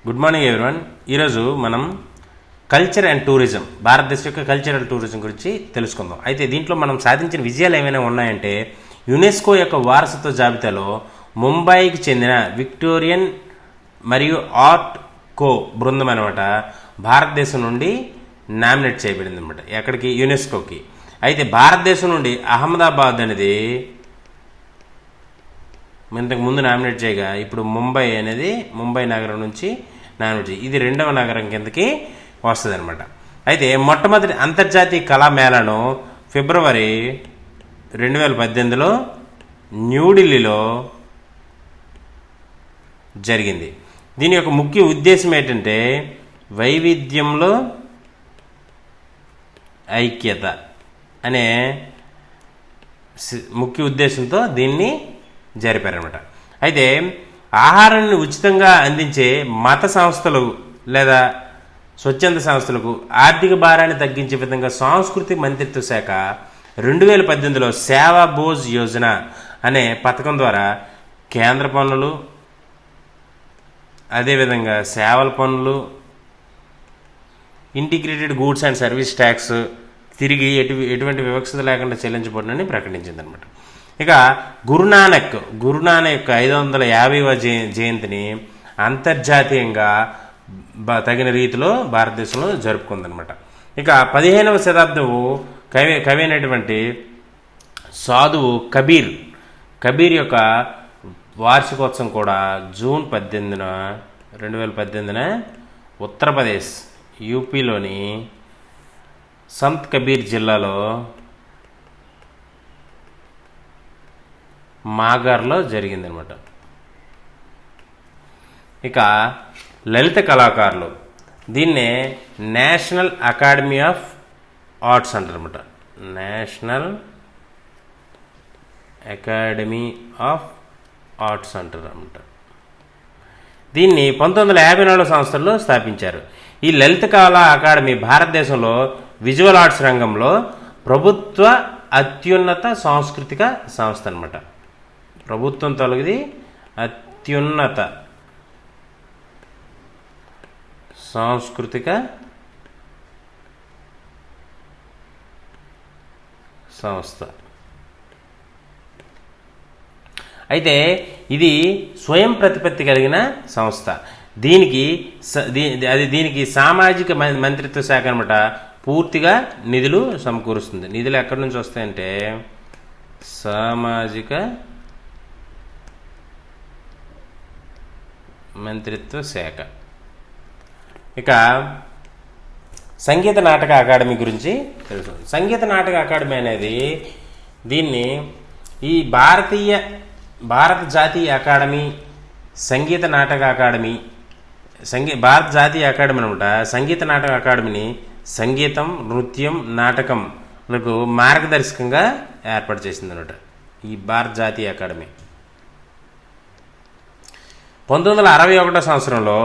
Good morning everyone. ఈరోజు మనం culture and tourism, భారతదేశం యొక్క కల్చర్ అండ్ టూరిజం గురించి తెలుసుకుందాం. అయితే దీంట్లో మనం సాధించిన విజయాలు ఏమైనా ఉన్నాయంటే, యునెస్కో యొక్క వారసత్వ జాబితాలో ముంబైకి చెందిన విక్టోరియన్ మరియు ఆర్ట్ కో బృందం అనమాట భారతదేశం నుండి నామినేట్ చేయబడింది అనమాట. ఎక్కడికి? యునెస్కోకి. అయితే భారతదేశం నుండి అహ్మదాబాద్ అనేది ఇంతకు ముందు నామినేట్ చేయగా, ఇప్పుడు ముంబై అనేది ముంబై నగరం నుంచి నామినేట్ చేయి, ఇది 2వ నగరం కిందకి వస్తుంది అనమాట. అయితే మొట్టమొదటి అంతర్జాతీయ కళామేళను ఫిబ్రవరి 2018లో న్యూఢిల్లీలో జరిగింది. దీని యొక్క ముఖ్య ఉద్దేశం ఏంటంటే వైవిధ్యంలో ఐక్యత అనే ముఖ్య ఉద్దేశంతో దీన్ని జరిపారనమాట. అయితే ఆహారాన్ని ఉచితంగా అందించే మత సంస్థలు లేదా స్వచ్ఛంద సంస్థలకు ఆర్థిక భారాన్ని తగ్గించే విధంగా సాంస్కృతిక మంత్రిత్వ శాఖ 2018లో సేవా భోజ్ యోజన అనే పథకం ద్వారా కేంద్ర పన్నులు, అదేవిధంగా సేవల పన్నులు, integrated goods and service tax తిరిగి ఎటువంటి వివక్షత లేకుండా చెల్లించబడునని ప్రకటించిందనమాట. ఇక గురునానక్ యొక్క 550వ జయంతిని అంతర్జాతీయంగా తగిన రీతిలో భారతదేశంలో జరుపుకుందనమాట. ఇక 15వ శతాబ్దపు కవి అయినటువంటి సాధువు కబీర్ యొక్క వార్షికోత్సవం కూడా జూన్ 18న 2018న ఉత్తరప్రదేశ్ యూపీలోని సంత్ కబీర్ జిల్లాలో మాగార్లో జరిగిందనమాట. ఇక లలిత కళాకారులు, దీన్నే నేషనల్ అకాడమీ ఆఫ్ ఆర్ట్స్ అంటారనమాట. నేషనల్ అకాడమీ ఆఫ్ ఆర్ట్స్ అంటారనమాట. దీన్ని 1954 సంవత్సరంలో స్థాపించారు. ఈ లలిత కళా అకాడమీ భారతదేశంలో విజువల్ ఆర్ట్స్ రంగంలో ప్రభుత్వ అత్యున్నత సాంస్కృతిక సంస్థ అనమాట. ప్రభుత్వం తొలగిది అత్యున్నత సాంస్కృతిక సంస్థ. అయితే ఇది స్వయం ప్రతిపత్తి కలిగిన సంస్థ. దీనికి సామాజిక మంత్రిత్వ శాఖ అనమాట పూర్తిగా నిధులు సమకూరుస్తుంది. నిధులు ఎక్కడి నుంచి వస్తాయంటే సామాజిక మంత్రిత్వ శాఖ. ఇక సంగీత నాటక అకాడమీ గురించి తెలుసు. సంగీత నాటక అకాడమీ అనేది దీన్ని ఈ భారత జాతీయ అకాడమీ, సంగీత నాటక అకాడమీ, భారత జాతీయ అకాడమీ అనమాట సంగీత నాటక అకాడమీని సంగీతం, నృత్యం, నాటకంలకు మార్గదర్శకంగా ఏర్పాటు చేసింది అనమాట ఈ భారత జాతీయ అకాడమీ. 1961 సంవత్సరంలో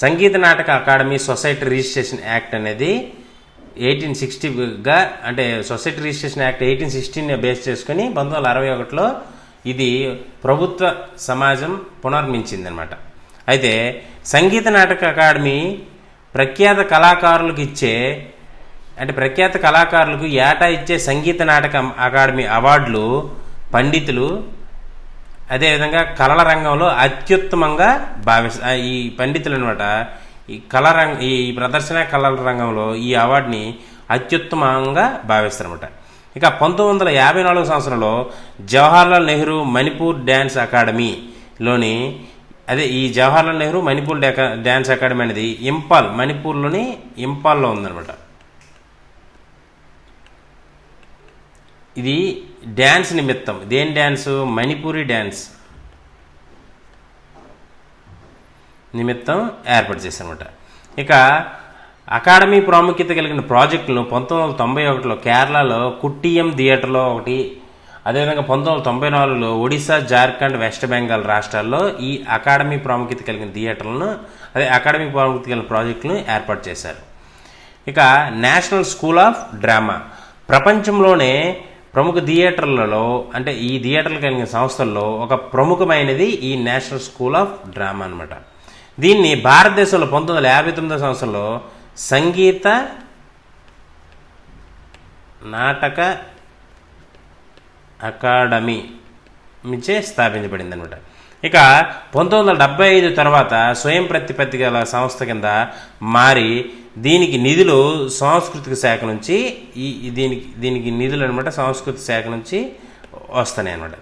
Sangeet Natak academy society registration act అనేది 1860గా, అంటే సొసైటీ రిజిస్ట్రేషన్ యాక్ట్ 1816 బేస్ చేసుకుని 1961లో ఇది ప్రభుత్వ సమాజం పునర్మించింది అనమాట. అయితే సంగీత నాటక అకాడమీ ప్రఖ్యాత కళాకారులకు ఏటా ఇచ్చే సంగీత నాటక అకాడమీ అవార్డులు పండితులు, అదేవిధంగా కళల రంగంలో అత్యుత్తమంగా ఈ పండితులు అనమాట ఈ ప్రదర్శన కళల రంగంలో ఈ అవార్డుని అత్యుత్తమంగా భావిస్తారన్నమాట. ఇక 1954 సంవత్సరంలో జవహర్లాల్ నెహ్రూ మణిపూర్ డ్యాన్స్ అకాడమీలోని ఈ జవహర్లాల్ నెహ్రూ మణిపూర్ డ్యాన్స్ అకాడమీ అనేది మణిపూర్లోని ఇంపాల్లో ఉందన్నమాట. ఇది డ్యాన్స్ నిమిత్తం, దేని డ్యాన్సు? మణిపూరి డ్యాన్స్ నిమిత్తం ఏర్పాటు చేశారన్నమాట. ఇక అకాడమీ ప్రాముఖ్యత కలిగిన ప్రాజెక్టులను 1991లో కేరళలో కుట్టియం థియేటర్లో ఒకటి, అదేవిధంగా 1994లో ఒడిశా, జార్ఖండ్, వెస్ట్ బెంగాల్ రాష్ట్రాల్లో ఈ అకాడమీ ప్రాముఖ్యత కలిగిన అకాడమీ ప్రాముఖ్యత కలిగిన ప్రాజెక్టులను ఏర్పాటు చేశారు. ఇక నేషనల్ స్కూల్ ఆఫ్ డ్రామా, ప్రపంచంలోనే ప్రముఖ థియేటర్లలో, అంటే ఈ థియేటర్లు కలిగిన సంస్థల్లో ఒక ప్రముఖమైనది ఈ నేషనల్ స్కూల్ ఆఫ్ డ్రామా అనమాట. దీన్ని భారతదేశంలో 1959 సంవత్సరంలో సంగీత నాటక అకాడమీ నుంచే స్థాపించబడింది అనమాట. ఇక 1975 తర్వాత స్వయం ప్రతిపత్తి గల సంస్థ కింద మారి దీనికి నిధులు సాంస్కృతిక శాఖ నుంచి దీనికి నిధులు అనమాట సాంస్కృతిక శాఖ నుంచి వస్తున్నాయి అనమాట.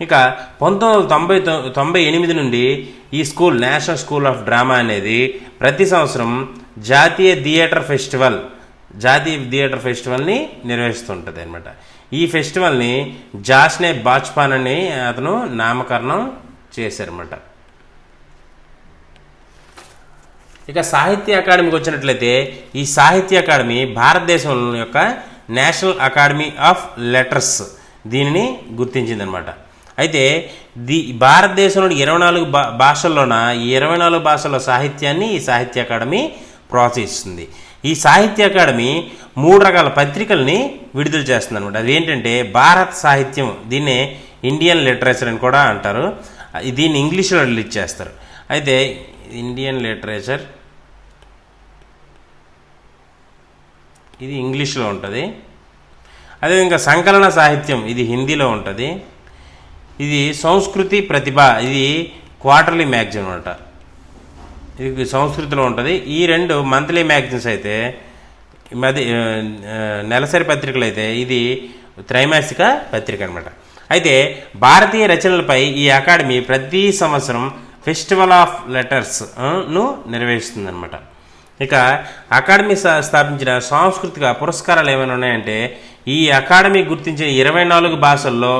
ఇక 1998 నుండి ఈ school national school of drama అనేది ప్రతి సంవత్సరం జాతీయ థియేటర్ ఫెస్టివల్ని నిర్వహిస్తుంటుంది అనమాట. ఈ ఫెస్టివల్ని జాస్నే బాజ్పాన్ అని అతను నామకరణం చేశారన్నమాట. ఇక సాహిత్య అకాడమీకి వచ్చినట్లయితే ఈ సాహిత్య అకాడమీ భారతదేశం యొక్క నేషనల్ అకాడమీ ఆఫ్ లెటర్స్ దీనిని గుర్తించిందనమాట. అయితే భారతదేశంలోని 24 భాషల్లోన ఈ 24 భాషల సాహిత్యాన్ని ఈ సాహిత్య అకాడమీ ప్రోత్సహిస్తుంది. ఈ సాహిత్య అకాడమీ 3 రకాల పత్రికల్ని విడుదల చేస్తుంది అనమాట. అది ఏంటంటే భారత సాహిత్యం, దీన్నే ఇండియన్ లిటరేచర్ అని కూడా అంటారు. దీన్ని ఇంగ్లీష్లో రిలీజ్ చేస్తారు. అయితే ఇండియన్ లిటరేచర్ ఇది ఇంగ్లీష్లో ఉంటుంది. అదేవిధంగా సంకలన సాహిత్యం ఇది హిందీలో ఉంటుంది. ఇది సంస్కృతి ప్రతిభ ఇది క్వార్టర్లీ మ్యాగజైన్ అనమాట. ఇది సంస్కృతిలో ఉంటుంది. ఈ 2 మంత్లీ మ్యాగజైన్స్ అయితే నెలసరి పత్రికలు అయితే ఇది త్రైమాసిక పత్రిక అనమాట. అయితే భారతీయ రచనలపై ఈ అకాడమీ ప్రతి సంవత్సరం ఫెస్టివల్ ఆఫ్ లెటర్స్ను నిర్వహిస్తుందన్నమాట. ఇక అకాడమీ స్థాపించిన సాంస్కృతిక పురస్కారాలు ఏమైనా ఉన్నాయంటే ఈ అకాడమీ గుర్తించిన 24 భాషల్లో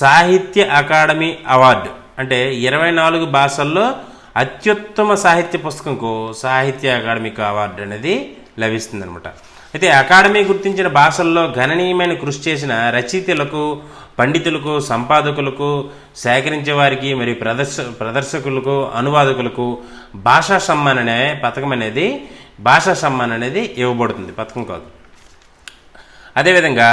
సాహిత్య అకాడమీ అవార్డు, అంటే 24 భాషల్లో అత్యుత్తమ సాహిత్య పుస్తకంకు సాహిత్య అకాడమీకి అవార్డు అనేది లభిస్తుంది అనమాట. అయితే అకాడమీ గుర్తించిన భాషల్లో గణనీయమైన కృషి చేసిన రచయితలకు, పండితులకు, సంపాదకులకు, సేకరించే వారికి మరియు ప్రదర్శకులకు, అనువాదకులకు భాషా సమ్మాన్ అనే పథకం అనేది ఇవ్వబడుతుంది, పథకం కాదు. అదేవిధంగా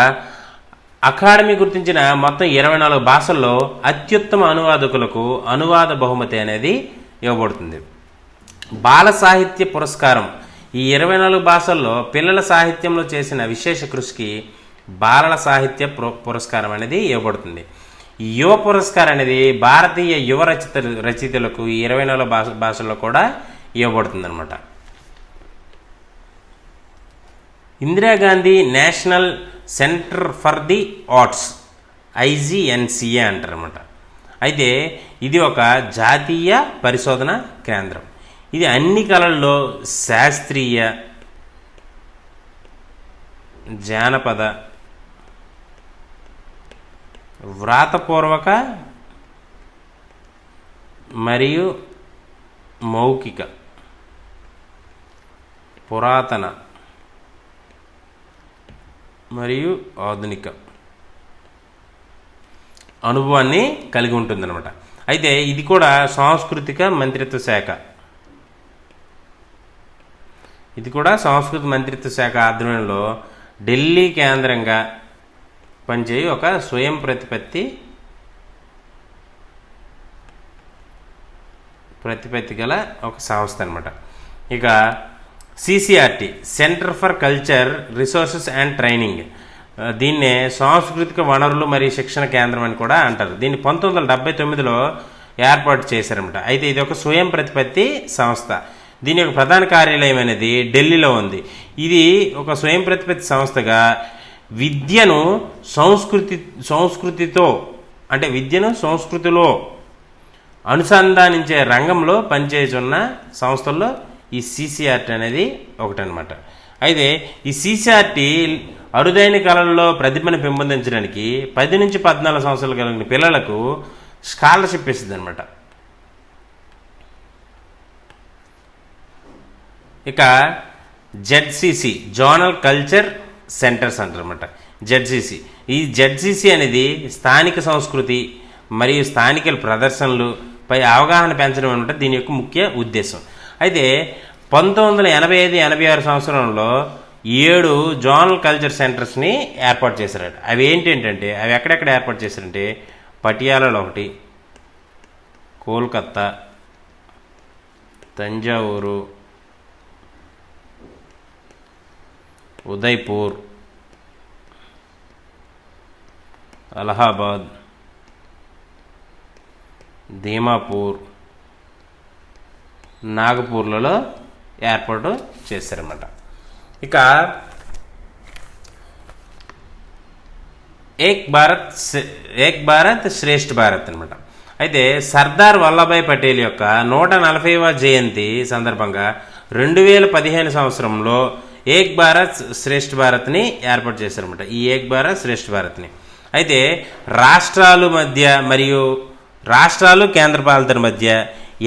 అకాడమీ గుర్తించిన మొత్తం 24 భాషల్లో అత్యుత్తమ అనువాదకులకు అనువాద బహుమతి అనేది ఇవ్వబడుతుంది. బాల సాహిత్య పురస్కారం ఈ 24 భాషల్లో పిల్లల సాహిత్యంలో చేసిన విశేష కృషికి బాలల సాహిత్య పురస్కారం అనేది ఇవ్వబడుతుంది. యువ పురస్కారం అనేది భారతీయ యువ రచయితలకు ఈ 24 భాషల్లో కూడా ఇవ్వబడుతుంది అనమాట. Indira Gandhi national centre for the arts IGNCA అంటారన్నమాట. అయితే ఇది ఒక జాతీయ పరిశోధన కేంద్రం. ఇది అన్ని కళల్లో శాస్త్రీయ, జానపద, వ్రాతపూర్వక మరియు మౌఖిక, పురాతన మరియు ఆధునిక అనుభవాన్ని కలిగి ఉంటుందన్నమాట. అయితే ఇది కూడా సాంస్కృతిక మంత్రిత్వ శాఖ ఆధ్వర్యంలో ఢిల్లీ కేంద్రంగా పనిచేయి ఒక స్వయం ప్రతిపత్తి గల ఒక సంస్థ అనమాట. ఇక CCRT centre for culture resources and training, దీన్నే సాంస్కృతిక వనరులు మరియు శిక్షణ కేంద్రం అని కూడా అంటారు. దీన్ని 1979లో ఏర్పాటు చేశారన్నమాట. అయితే ఇది ఒక స్వయం ప్రతిపత్తి సంస్థ. దీని యొక్క ప్రధాన కార్యాలయం అనేది ఢిల్లీలో ఉంది. ఇది ఒక స్వయం ప్రతిపత్తి సంస్థగా విద్యను సంస్కృతిలో అనుసంధానించే రంగంలో పనిచేస్తున్న సంస్థల్లో ఈ CCRT అనేది ఒకటనమాట. అయితే ఈ CCRT అరుదైన కళల్లో ప్రతిభను పెంపొందించడానికి 10 నుంచి 14 సంవత్సరాలు కలిగిన పిల్లలకు స్కాలర్షిప్ ఇస్తుంది అనమాట. ఇక ZCC జోనల్ కల్చర్ సెంటర్స్ అంటారన్నమాట. ఈ ZCC అనేది స్థానిక సంస్కృతి మరియు స్థానిక ప్రదర్శనలు పై అవగాహన పెంచడం అనమాట దీని యొక్క ముఖ్య ఉద్దేశం. అయితే 1985-86 సంవత్సరంలో 7 జోనల్ కల్చర్ సెంటర్స్ని ఏర్పాటు చేశారట. అవి ఏంటంటే అవి ఎక్కడెక్కడ ఏర్పాటు చేశారంటే పటియాలలో ఒకటి, కోల్కత్తా, తంజావూరు, ఉదయ్పూర్, అలహాబాద్, దీమాపూర్, నాగపూర్లలో ఏర్పాటు చేశారన్నమాట. ఇక ఏక్ భారత్ శ్రేష్ఠ భారత్ అనమాట. అయితే సర్దార్ వల్లభాయ్ పటేల్ యొక్క 140వ జయంతి సందర్భంగా 2015 సంవత్సరంలో ఏక్ భారత్ శ్రేష్ఠ భారత్ని ఏర్పాటు చేశారన్నమాట. ఈ ఏక్ భారత్ శ్రేష్ఠ భారత్ని అయితే రాష్ట్రాలు కేంద్రపాలితల మధ్య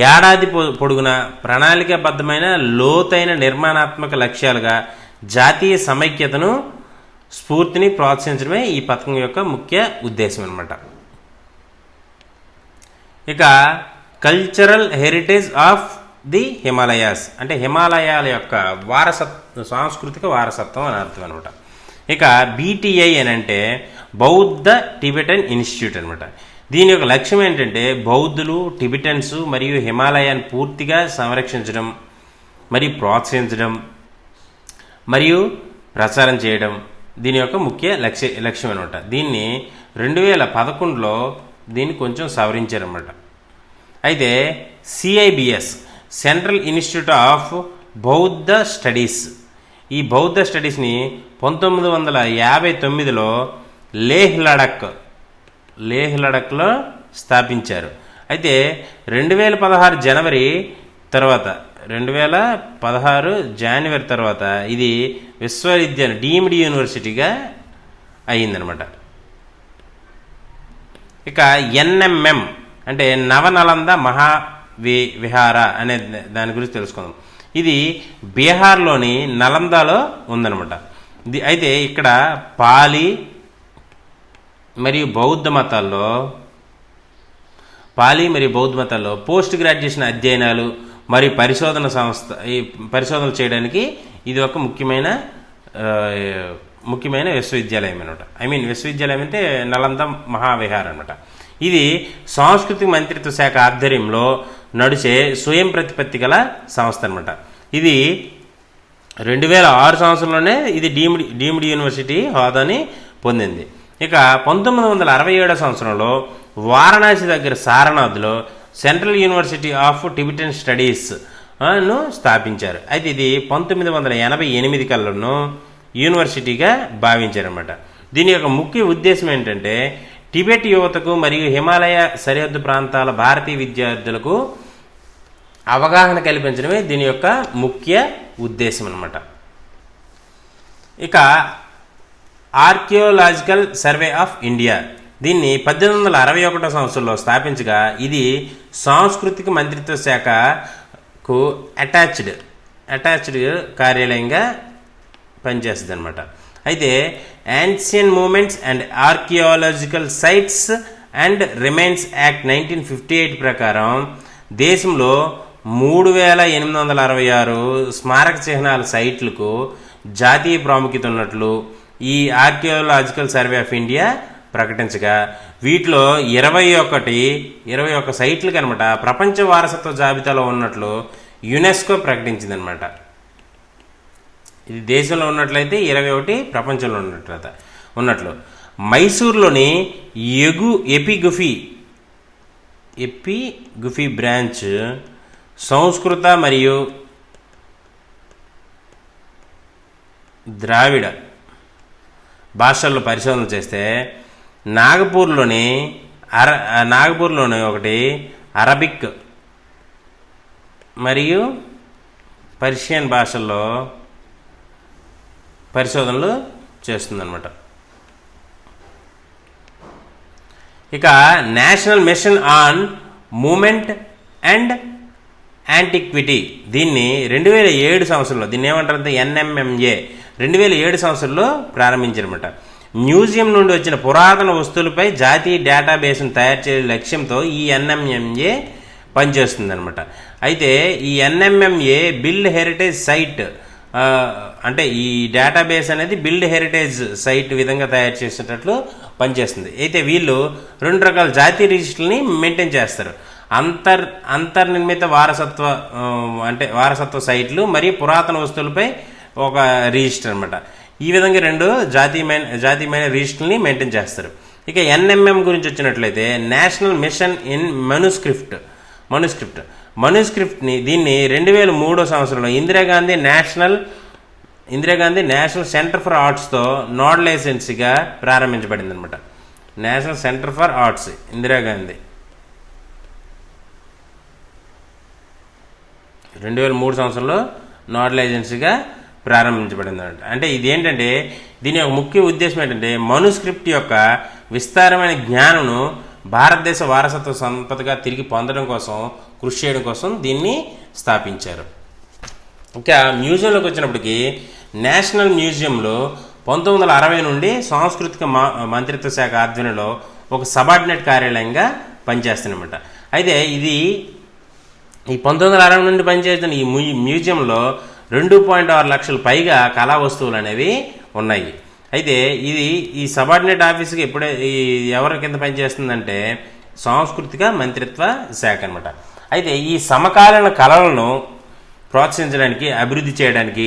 ఏడాది పొడుగున ప్రణాళికాబద్ధమైన లోతైన నిర్మాణాత్మక లక్ష్యాలుగా జాతీయ సమైక్యతను స్ఫూర్తిని ప్రోత్సహించడమే ఈ పథకం యొక్క ముఖ్య ఉద్దేశం అన్నమాట. ఇక cultural heritage of the Himalayas అంటే హిమాలయాల యొక్క సాంస్కృతిక వారసత్వం అని అర్థం అనమాట. ఇక బీటీఐ అని అంటే బౌద్ధ టిబెటన్ ఇన్స్టిట్యూట్ అనమాట. దీని యొక్క లక్ష్యం ఏంటంటే బౌద్ధులు, టిబెటన్స్ మరియు హిమాలయాన్ని పూర్తిగా సంరక్షించడం మరియు ప్రోత్సహించడం మరియు ప్రచారం చేయడం దీని యొక్క ముఖ్య లక్ష్యం అనమాట. దీన్ని 2011లో దీన్ని కొంచెం సవరించారన్నమాట. అయితే సిఐబిఎస్ సెంట్రల్ ఇన్స్టిట్యూట్ ఆఫ్ బౌద్ధ స్టడీస్ ఈ బౌద్ధ స్టడీస్ని 1959లో లేహ్ లడఖ్లో స్థాపించారు. అయితే 2016 జనవరి తర్వాత 2016 జనవరి తర్వాత ఇది విశ్వవిద్యాలయం డీమ్డ్ యూనివర్సిటీగా అయ్యిందనమాట. ఇక ఎన్ఎంఎం అంటే నవనలంద విహార అనే దాని గురించి తెలుసుకుందాం. ఇది బీహార్లోని నలందాలో ఉందన్నమాట. అయితే ఇక్కడ పాలీ మరియు బౌద్ధ మతాల్లో పోస్ట్ గ్రాడ్యుయేషన్ అధ్యయనాలు మరియు పరిశోధనలు చేయడానికి ఇది ఒక ముఖ్యమైన విశ్వవిద్యాలయం అనమాట. విశ్వవిద్యాలయం అంటే నలంద మహావిహార్ అనమాట. ఇది సాంస్కృతిక మంత్రిత్వ శాఖ ఆధ్వర్యంలో నడిచే స్వయం ప్రతిపత్తి గల సంస్థ అనమాట. ఇది 2006 సంవత్సరంలోనే ఇది డీమ్డ్ యూనివర్సిటీ హోదాని పొందింది. ఇక 1967 సంవత్సరంలో వారణాసి దగ్గర సారనాథ్లో central university of Tibetan studies ను స్థాపించారు. అయితే ఇది 1988 కల్లోనూ యూనివర్సిటీగా భావించారన్నమాట. దీని యొక్క ముఖ్య ఉద్దేశం ఏంటంటే టిబెట్ యువతకు మరియు హిమాలయ సరిహద్దు ప్రాంతాల భారతీయ విద్యార్థులకు అవగాహన కల్పించడమే దీని యొక్క ముఖ్య ఉద్దేశం అన్నమాట. ఇక ఆర్కియోలాజికల్ సర్వే ఆఫ్ ఇండియా దీన్ని 1861 సంవత్సరంలో స్థాపించగా ఇది సాంస్కృతిక మంత్రిత్వ శాఖకు అటాచ్డ్ కార్యాలయంగా పనిచేస్తుంది అనమాట. అయితే ancient monuments and archaeological sites and remains act 1958 ప్రకారం దేశంలో 3866 స్మారక చిహ్నాల సైట్లకు జాతీయ ప్రాముఖ్యత ఉన్నట్లు ఈ ఆర్కియాలజికల్ సర్వే ఆఫ్ ఇండియా ప్రకటించగా వీటిలో 21 సైట్లకు అనమాట ప్రపంచ వారసత్వ జాబితాలో ఉన్నట్లు యునెస్కో ప్రకటించిందనమాట. ఇది దేశంలో ఉన్నట్లయితే 21 ప్రపంచంలో ఉన్నట్లు. మైసూర్లోని ఎపిగుఫీ బ్రాంచ్ సంస్కృత మరియు ద్రావిడ భాషల్లో పరిశోధన చేస్తే నాగపూర్లోని ఒకటి అరబిక్ మరియు పర్షియన్ భాషల్లో పరిశోధనలు చేస్తుందన్నమాట. ఇక national mission on monument and antiquity దీన్ని 2007 సంవత్సరంలో దీన్ని ఏమంటారంటే ఎన్ఎంఎంఏ 2007 సంవత్సరంలో ప్రారంభించారన్నమాట. మ్యూజియం నుండి వచ్చిన పురాతన వస్తువులపై జాతీయ డేటాబేస్ను తయారు చేసే లక్ష్యంతో ఈ ఎన్ఎంఎంఏ పనిచేస్తుందన్నమాట. అయితే ఈ ఎన్ఎంఎంఏ బిల్డ్ హెరిటేజ్ సైట్ అంటే ఈ డేటాబేస్ అనేది బిల్డ్ హెరిటేజ్ సైట్ విధంగా తయారు చేసేటట్లు పనిచేస్తుంది. అయితే వీళ్ళు 2 రకాల జాతీయ రిజిస్టర్లని మెయింటైన్ చేస్తారు. అంతర్నిర్మిత వారసత్వ అంటే వారసత్వ సైట్లు మరియు పురాతన వస్తువులపై ఒక రిజిస్టర్ అనమాట. ఈ విధంగా 2 జాతీయమైన రిజిస్టర్ని మెయింటైన్ చేస్తారు. ఇక NMM గురించి వచ్చినట్లయితే నేషనల్ మిషన్ ఇన్ మనుస్క్రిప్ట్ని దీన్ని 2003 సంవత్సరంలో ఇందిరాగాంధీ నేషనల్ సెంటర్ ఫర్ ఆర్ట్స్తో నోడల్ ఏజెన్సీగా ప్రారంభించబడింది అనమాట. National centre for arts Indira Gandhi 2003 సంవత్సరంలో నోడల్ ఏజెన్సీగా ప్రారంభించబడింది అనమాట. అంటే ఇదేంటంటే దీని యొక్క ముఖ్య ఉద్దేశం ఏంటంటే మనుస్క్రిప్ట్ యొక్క విస్తారమైన జ్ఞానంను భారతదేశ వారసత్వ సంపదగా తిరిగి పొందడం కోసం కృషి చేయడం కోసం దీన్ని స్థాపించారు. ఇంకా మ్యూజియంలోకి వచ్చినప్పటికీ నేషనల్ మ్యూజియంలో 1960 నుండి సాంస్కృతిక మంత్రిత్వ శాఖ ఆధ్వర్యంలో ఒక సబార్డినేట్ కార్యాలయంగా పనిచేస్తుందన్నమాట. అయితే ఇది ఈ 1960 నుండి పనిచేస్తున్న ఈ మ్యూజియంలో 2.6 లక్షల పైగా కళా వస్తువులు అనేవి ఉన్నాయి. అయితే ఈ సబార్డినేట్ ఆఫీస్కి ఎవరి కింద పనిచేస్తుందంటే సాంస్కృతిక మంత్రిత్వ శాఖ అనమాట. అయితే ఈ సమకాలీన కళలను ప్రోత్సహించడానికి అభివృద్ధి చేయడానికి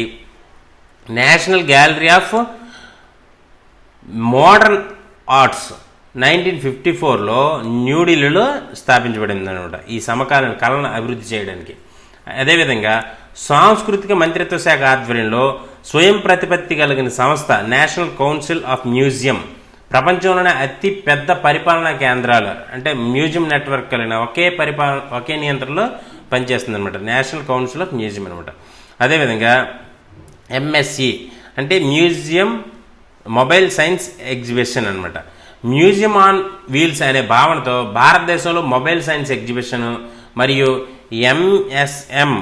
national gallery of modern arts 1954లో న్యూఢిల్లీలో స్థాపించబడింది అనమాట. ఈ సమకాలీన కళలను అభివృద్ధి చేయడానికి. అదేవిధంగా సాంస్కృతిక మంత్రిత్వ శాఖ ఆధ్వర్యంలో స్వయం ప్రతిపత్తి కలిగిన సంస్థ నేషనల్ కౌన్సిల్ ఆఫ్ మ్యూజియం ప్రపంచంలోనే అతి పెద్ద పరిపాలనా కేంద్రాలు అంటే మ్యూజియం నెట్వర్క్ కలిగిన ఒకే నియంత్రణలో పనిచేస్తుంది అనమాట. నేషనల్ కౌన్సిల్ ఆఫ్ మ్యూజియం అనమాట. అదేవిధంగా MSE అంటే మ్యూజియం మొబైల్ సైన్స్ ఎగ్జిబిషన్ అనమాట. మ్యూజియం ఆన్ వీల్స్ అనే భావనతో భారతదేశంలో మొబైల్ సైన్స్ ఎగ్జిబిషన్ మరియు MSM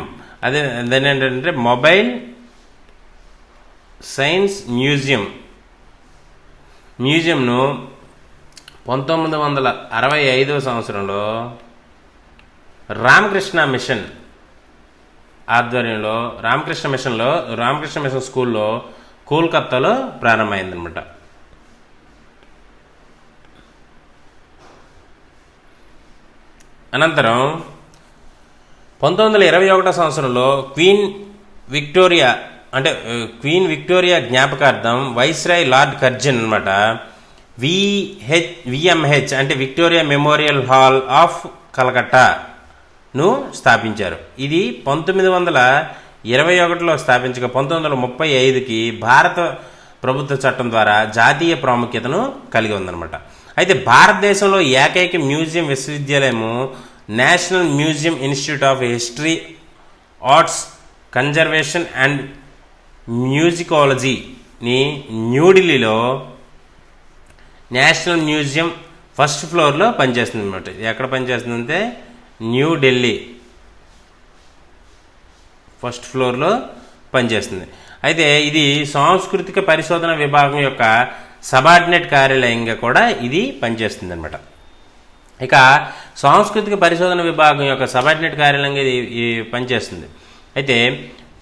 అదేంటంటే మొబైల్ సైన్స్ మ్యూజియంను 1965 సంవత్సరంలో రామకృష్ణ మిషన్ ఆధ్వర్యంలో రామకృష్ణ మిషన్ స్కూల్లో కోల్కతాలో ప్రారంభమైందనమాట. అనంతరం 1921 సంవత్సరంలో క్వీన్ విక్టోరియా జ్ఞాపకార్థం వైస్రాయ్ లార్డ్ కర్జన్ అనమాట VMH అంటే విక్టోరియా మెమోరియల్ హాల్ ఆఫ్ కలకట్టాను స్థాపించారు. ఇది 1921లో స్థాపించగా 1935కి భారత ప్రభుత్వ చట్టం ద్వారా జాతీయ ప్రాముఖ్యతను కలిగి ఉందన్నమాట. అయితే భారతదేశంలో ఏకైక మ్యూజియం విశ్వవిద్యాలయము national museum institute of history arts conservation and మ్యూజికాలజీని న్యూఢిల్లీలో నేషనల్ మ్యూజియం ఫస్ట్ ఫ్లోర్లో పనిచేస్తుంది అనమాట. ఎక్కడ పనిచేస్తుందంటే న్యూఢిల్లీ ఫస్ట్ ఫ్లోర్లో పనిచేస్తుంది. అయితే ఇది సాంస్కృతిక పరిశోధన విభాగం యొక్క సబార్డినేట్ కార్యాలయంగా కూడా ఇది పనిచేస్తుంది అనమాట. ఇక సాంస్కృతిక పరిశోధన విభాగం యొక్క సబార్డినేట్ కార్యాలయంగా ఇది పనిచేస్తుంది. అయితే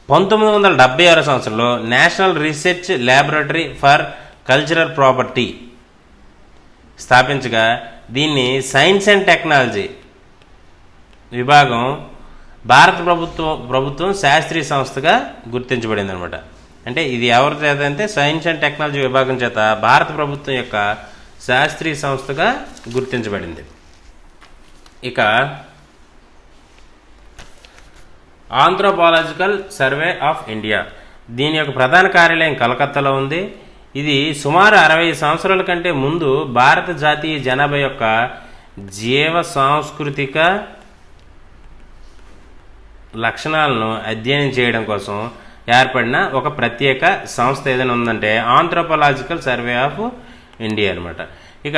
1976 సంవత్సరంలో national research laboratory for cultural property స్థాపించగా దీన్ని సైన్స్ అండ్ టెక్నాలజీ విభాగం భారత ప్రభుత్వం శాస్త్రీయ సంస్థగా గుర్తించబడింది అనమాట. అంటే ఇది ఎవరి చేత అంటే సైన్స్ అండ్ టెక్నాలజీ విభాగం చేత భారత ప్రభుత్వం యొక్క శాస్త్రీయ సంస్థగా గుర్తించబడింది. ఇక ఆంథ్రోపాలజికల్ సర్వే ఆఫ్ ఇండియా దీని యొక్క ప్రధాన కార్యాలయం కలకత్తాలో ఉంది. ఇది సుమారు 60 సంవత్సరాల కంటే ముందు భారత జాతీయ జనాభా యొక్క జీవ సాంస్కృతిక లక్షణాలను అధ్యయనం చేయడం కోసం ఏర్పడిన ఒక ప్రత్యేక సంస్థ ఏదైనా ఉందంటే ఆంథ్రోపాలజికల్ సర్వే ఆఫ్ ఇండియా అనమాట. ఇక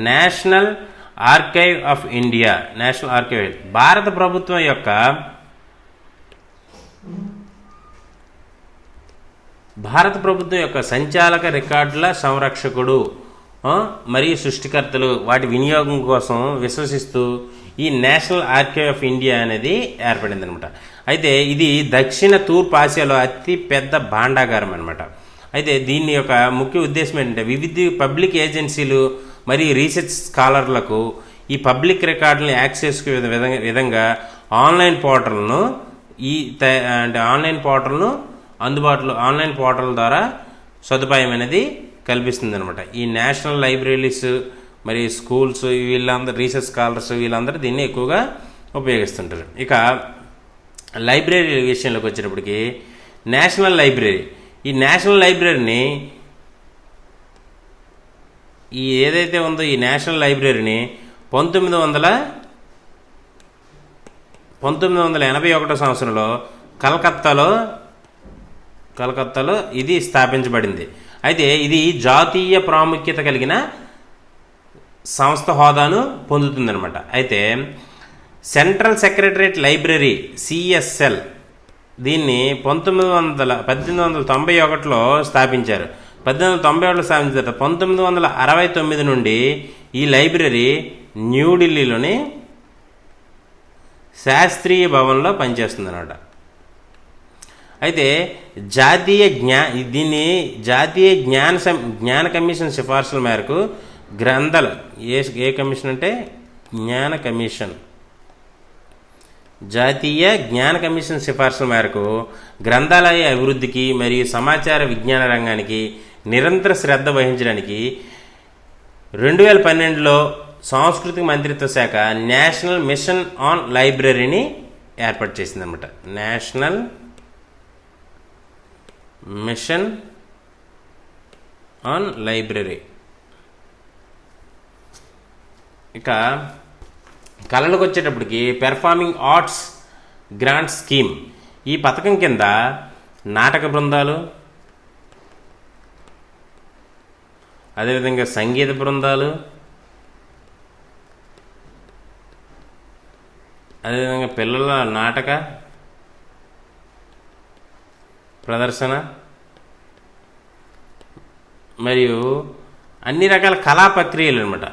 నేషనల్ ఆర్కైవ్ ఆఫ్ ఇండియా భారత ప్రభుత్వం యొక్క సంచాలక రికార్డుల సంరక్షకుడు మరియు సృష్టికర్తలు వాటి వినియోగం కోసం విశ్వసిస్తూ ఈ నేషనల్ ఆర్కైవ్ ఆఫ్ ఇండియా అనేది ఏర్పడింది అనమాట. అయితే ఇది దక్షిణ తూర్పు ఆసియాలో అతి పెద్ద భాండాగారం అనమాట. అయితే దీని యొక్క ముఖ్య ఉద్దేశం ఏంటంటే వివిధ పబ్లిక్ ఏజెన్సీలు మరియు రీసెర్చ్ స్కాలర్లకు ఈ పబ్లిక్ రికార్డులను యాక్సెస్ విధంగా ఆన్లైన్ పోర్టల్ను అంటే ఆన్లైన్ పోర్టల్ ద్వారా సదుపాయం అనేది కల్పిస్తుంది అనమాట. ఈ నేషనల్ లైబ్రరీస్ మరి స్కూల్స్ వీళ్ళందరూ రీసెర్చ్ స్కాలర్స్ వీళ్ళందరూ దీన్ని ఎక్కువగా ఉపయోగిస్తుంటారు. ఇక లైబ్రరీ విషయంలోకి వచ్చేటప్పటికి నేషనల్ లైబ్రరీ, ఈ నేషనల్ లైబ్రరీని ఏదైతే ఉందో ఈ నేషనల్ లైబ్రరీని 1981 సంవత్సరంలో కలకత్తాలో ఇది స్థాపించబడింది. అయితే ఇది జాతీయ ప్రాముఖ్యత కలిగిన సంస్థ హోదాను పొందుతుందన్నమాట. అయితే సెంట్రల్ సెక్రటరియట్ లైబ్రరీ సిఎస్ఎల్ దీన్ని 1891లో స్థాపించారు. 1891లో స్థాపించిన తర్వాత 1969 నుండి ఈ లైబ్రరీ న్యూఢిల్లీలోని శాస్త్రీయ భవన్లో పనిచేస్తుంది అన్నమాట. అయితే దీన్ని జాతీయ జ్ఞాన కమిషన్ సిఫార్సుల మేరకు గ్రంథాలు ఏ కమిషన్ అంటే జ్ఞాన కమిషన్, జాతీయ జ్ఞాన కమిషన్ సిఫార్సుల మేరకు గ్రంథాలయ అభివృద్ధికి మరియు సమాచార విజ్ఞాన రంగానికి నిరంతర శ్రద్ధ వహించడానికి 2012లో సాంస్కృతిక మంత్రిత్వ శాఖ నేషనల్ మిషన్ ఆన్ లైబ్రరీని ఏర్పాటు చేసిందన్నమాట. National mission on library. ఇక కళలకు వచ్చేటప్పటికి పెర్ఫార్మింగ్ ఆర్ట్స్ గ్రాంట్ స్కీమ్, ఈ పథకం కింద నాటక బృందాలు, అదేవిధంగా సంగీత బృందాలు, అదేవిధంగా పిల్లల నాటక ప్రదర్శన మరియు అన్ని రకాల కళా ప్రక్రియలు అనమాట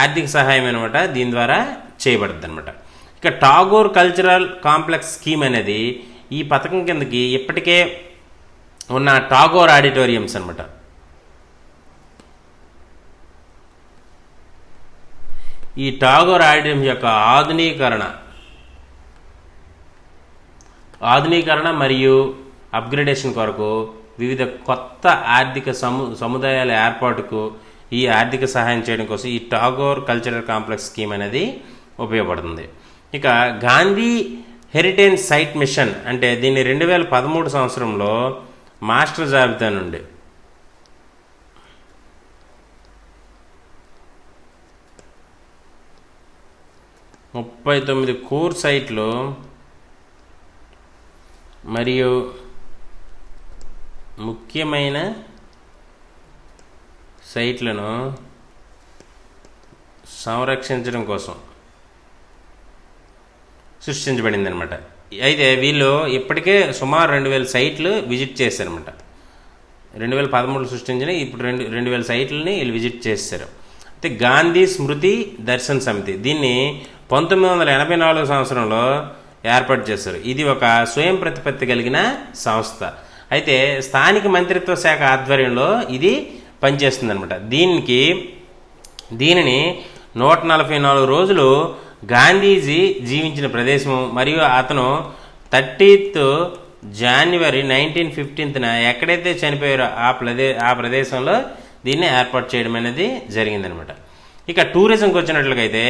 ఆర్థిక సహాయం అనమాట దీని ద్వారా చేయబడుతుంది అనమాట. ఇక టాగోర్ కల్చరల్ కాంప్లెక్స్ స్కీమ్ అనేది ఈ పథకం కిందకి ఇప్పటికే ఉన్న టాగోర్ ఆడిటోరియంస్ అనమాట. ఈ టాగోర్ ఆడిటోరియం యొక్క ఆధునీకరణ మరియు అప్గ్రేడేషన్ కొరకు వివిధ కొత్త ఆర్థిక సముదాయాల ఏర్పాటుకు ఈ ఆర్థిక సహాయం చేయడం కోసం ఈ టాగోర్ కల్చరల్ కాంప్లెక్స్ స్కీమ్ అనేది ఉపయోగపడుతుంది. ఇక గాంధీ హెరిటేజ్ సైట్ మిషన్ అంటే దీన్ని 2013 సంవత్సరంలో మాస్టర్ జాబితా నుండి 39 కోర్ సైట్లు మరియు ముఖ్యమైన సైట్లను సంరక్షించడం కోసం సృష్టించబడింది అనమాట. అయితే వీళ్ళు ఇప్పటికే సుమారు 2000 సైట్లు విజిట్ చేశారనమాట. 2013 సృష్టించిన ఇప్పుడు 2000 సైట్లని వీళ్ళు విజిట్ చేశారు. అయితే గాంధీ స్మృతి దర్శన్ సమితి దీన్ని 1984 సంవత్సరంలో ఏర్పాటు చేశారు. ఇది ఒక స్వయం ప్రతిపత్తి కలిగిన సంస్థ. అయితే స్థానిక మంత్రిత్వ శాఖ ఆధ్వర్యంలో ఇది పనిచేస్తుంది అనమాట. దీనిని 144 రోజులు గాంధీజీ జీవించిన ప్రదేశము మరియు అతను 30th జనవరి 1915 ఎక్కడైతే చనిపోయారో ఆ ప్రదేశంలో దీన్ని ఏర్పాటు చేయడం అనేది జరిగిందనమాట. ఇక టూరిజంకి వచ్చినట్లయితే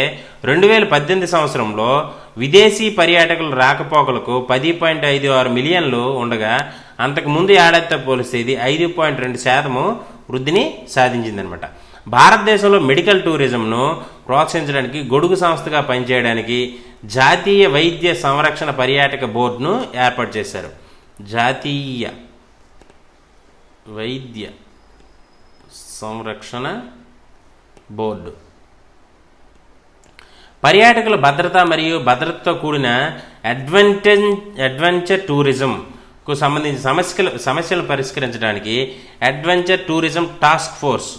2018 సంవత్సరంలో విదేశీ పర్యాటకుల రాకపోకలకు 10.56 మిలియన్లు ఉండగా అంతకుముందు ఏడాదితో పోలిస్తే ఇది 5.2% వృద్ధిని సాధించిందనమాట. భారతదేశంలో మెడికల్ టూరిజంను ప్రోత్సహించడానికి గొడుగు సంస్థగా పనిచేయడానికి జాతీయ వైద్య సంరక్షణ పర్యాటక బోర్డును ఏర్పాటు చేశారు. జాతీయ వైద్య సంరక్షణ బోర్డు పర్యాటకుల భద్రత మరియు భద్రతతో కూడిన అడ్వెంచర్ టూరిజంకు సంబంధించిన సమస్యలు పరిష్కరించడానికి అడ్వెంచర్ టూరిజం టాస్క్ ఫోర్స్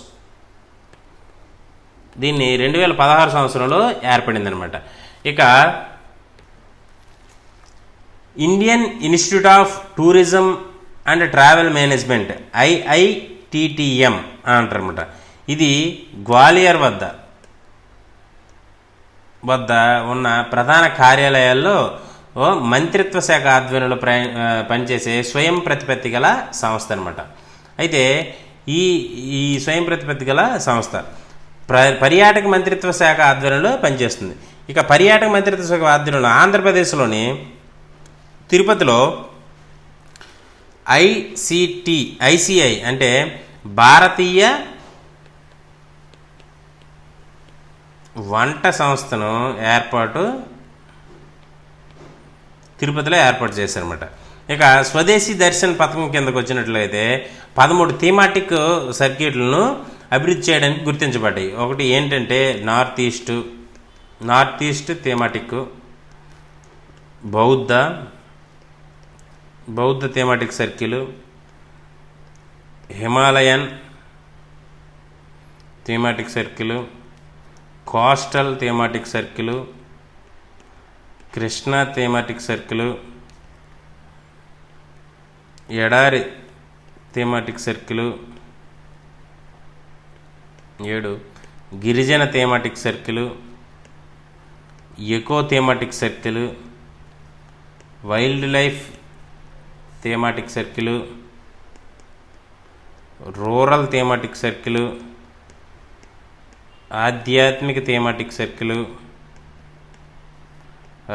దీన్ని 2016 సంవత్సరంలో ఏర్పడిందనమాట. ఇక Indian institute of tourism and travel management IITTM అని అంటారనమాట. ఇది గ్వాలియర్ వద్ద ఉన్న ప్రధాన కార్యాలయాల్లో మంత్రిత్వ శాఖ ఆధ్వర్యంలో పనిచేసే స్వయం ప్రతిపత్తి గల సంస్థ అనమాట. అయితే ఈ స్వయం ప్రతిపత్తి గల సంస్థ పర్యాటక మంత్రిత్వ శాఖ ఆధ్వర్యంలో పనిచేస్తుంది. ఇక పర్యాటక మంత్రిత్వ శాఖ ఆధ్వర్యంలో ఆంధ్రప్రదేశ్లోని తిరుపతిలో ఐసిఐ అంటే భారతీయ వంట సంస్థను తిరుపతిలో ఏర్పాటు చేశారన్నమాట. ఇక స్వదేశీ దర్శన్ పథకం కిందకు వచ్చినట్లయితే 13 థీమాటిక్ సర్క్యూట్లను అభివృద్ధి చేయడానికి గుర్తించబడ్డాయి. ఒకటి ఏంటంటే నార్త్ ఈస్ట్ థీమాటిక్, బౌద్ధ thematic circle, Himalayan thematic circle, coastal thematic circle, Krishna thematic circle, ఎడారి థీమాటిక్ సర్కిల్, 7 గిరిజన thematic circle, eco thematic circle, wildlife thematic circle, rural thematic circle, ఆధ్యాత్మిక thematic circle,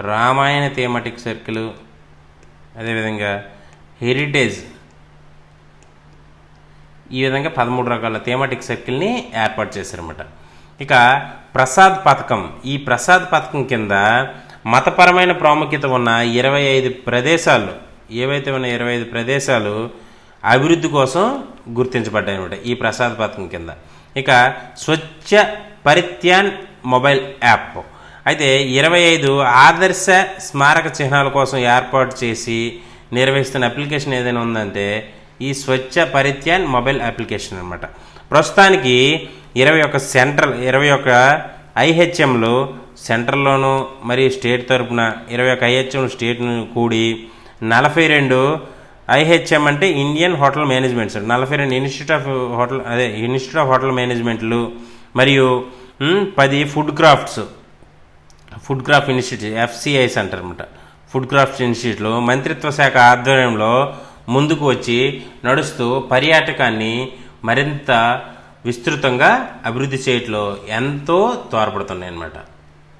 Ramayana thematic circle, అదేవిధంగా heritage, ఈ విధంగా 13 రకాల thematic సర్కిల్ని ఏర్పాటు చేశారన్నమాట. ఇక ప్రసాద్ పథకం, ఈ ప్రసాద్ పథకం కింద మతపరమైన ప్రాముఖ్యత ఉన్న 25 ప్రదేశాలు, ఏవైతే ఉన్న 25 ప్రదేశాలు అభివృద్ధి కోసం గుర్తించబడ్డాయి అన్నమాట ఈ ప్రసాద్ పథకం కింద. ఇక స్వచ్ఛ పరిత్యాన్ మొబైల్ యాప్, అయితే 25 ఆదర్శ స్మారక చిహ్నాల కోసం ఏర్పాటు చేసి నిర్వహిస్తున్న అప్లికేషన్ ఏదైనా ఉందంటే ఈ స్వచ్ఛ పరిత్యాన్ మొబైల్ అప్లికేషన్ అనమాట. ప్రస్తుతానికి 21 ఐహెచ్ఎంలు సెంట్రల్లోను మరియు స్టేట్ తరపున 21 ఐహెచ్ఎం స్టేట్ను కూడి 42 ఐహెచ్ఎం అంటే Indian hotel managements, 42 institute of hotel మేనేజ్మెంట్లు మరియు 10 ఫుడ్ క్రాఫ్ట్ ఇన్స్టిట్యూట్ FCIs అంటారు అనమాట. ఫుడ్ క్రాఫ్ట్ ఇన్స్టిట్యూట్లు మంత్రిత్వ శాఖ ఆధ్వర్యంలో ముందుకు వచ్చి నడుస్తూ పర్యాటకాన్ని మరింత విస్తృతంగా అభివృద్ధి చేయట్లో ఎంతో తోడ్పడుతున్నాయి అన్నమాట.